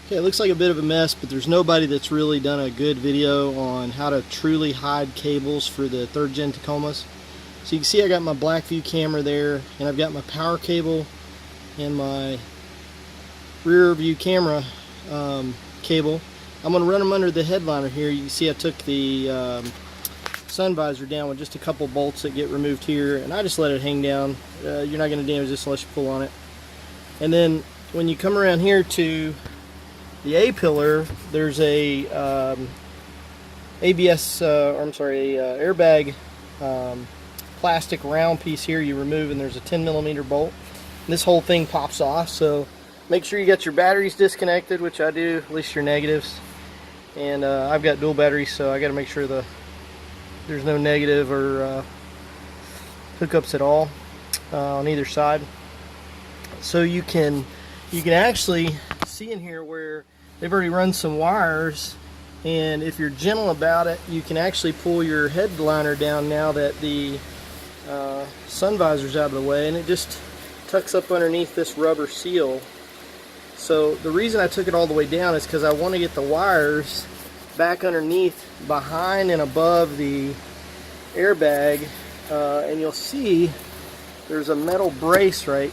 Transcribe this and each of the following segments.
Okay, it looks like a bit of a mess, but there's nobody that's really done a good video on how to truly hide cables for the 3rd Gen Tacomas. So you can see I got my black view camera there, and I've got my power cable and my rear view camera cable. I'm going to run them under the headliner here. You can see I took the sun visor down with just a couple bolts that get removed here, and I just let it hang down. You're not going to damage this unless you pull on it. And then when you come around here to the A pillar, there's a airbag plastic round piece here you remove, and there's a 10mm bolt. And this whole thing pops off, so make sure you got your batteries disconnected, which I do, at least your negatives. And I've got dual batteries, so I got to make sure there's no negative or hookups at all on either side. So you can actually see in here where they've already run some wires, and if you're gentle about it, you can actually pull your headliner down now that the sun visor's out of the way, and it just tucks up underneath this rubber seal. So the reason I took it all the way down is because I want to get the wires back underneath, behind and above the airbag, and you'll see there's a metal brace right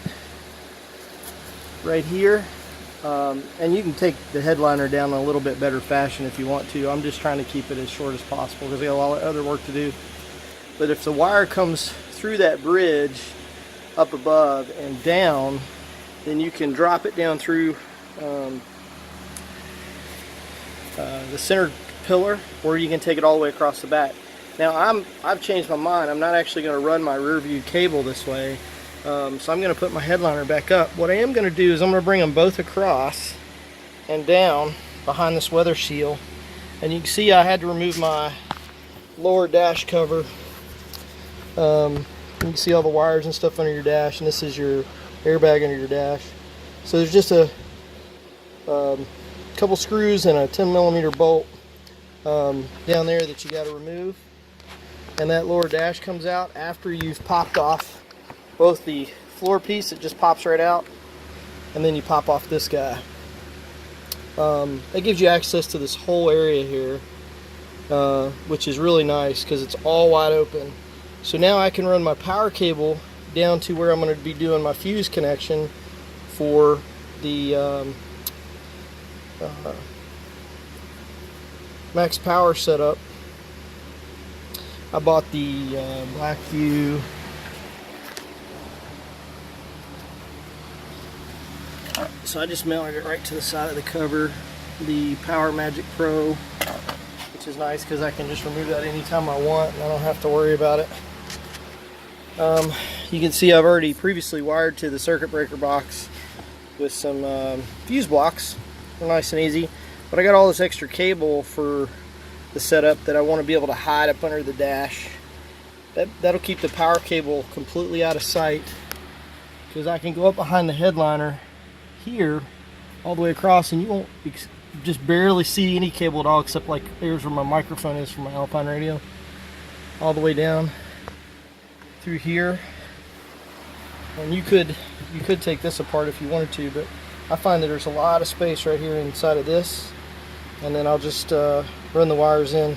here. And you can take the headliner down in a little bit better fashion if you want to. I'm just trying to keep it as short as possible because I got a lot of other work to do. But if the wire comes through that bridge up above and down, then you can drop it down through the center pillar, or you can take it all the way across the back. Now I've changed my mind. I'm not actually going to run my rear view cable this way. So I'm going to put my headliner back up. What I am going to do is I'm going to bring them both across and down behind this weather seal. And you can see I had to remove my lower dash cover. You can see all the wires and stuff under your dash, and this is your airbag under your dash. So there's just a couple screws and a 10mm bolt down there that you got to remove. And that lower dash comes out after you've popped off both the floor piece. It just pops right out, and then you pop off this guy. That gives you access to this whole area here, which is really nice because it's all wide open. So now I can run my power cable down to where I'm going to be doing my fuse connection for the max power setup. I bought the Blackview so I just mounted it right to the side of the cover, the Power Magic Pro, which is nice because I can just remove that anytime I want and I don't have to worry about it. You can see I've already previously wired to the circuit breaker box with some fuse blocks. They're nice and easy, but I got all this extra cable for the setup that I want to be able to hide up under the dash. That'll keep the power cable completely out of sight, because I can go up behind the headliner here all the way across, and you won't just barely see any cable at all, except like there's where my microphone is for my Alpine radio, all the way down through here. And you could take this apart if you wanted to, but I find that there's a lot of space right here inside of this, and then I'll just run the wires in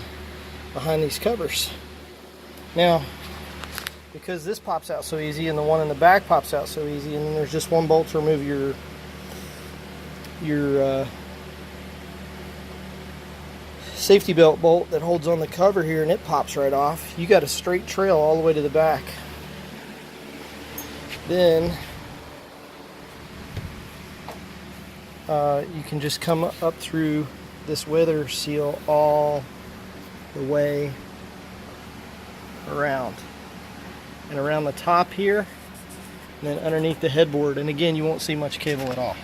behind these covers. Now, because this pops out so easy and the one in the back pops out so easy, and then there's just one bolt to remove your safety belt bolt that holds on the cover here, and it pops right off. You got a straight trail all the way to the back. Then you can just come up through this weather seal all the way around and around the top here, and then underneath the headboard, and again you won't see much cable at all.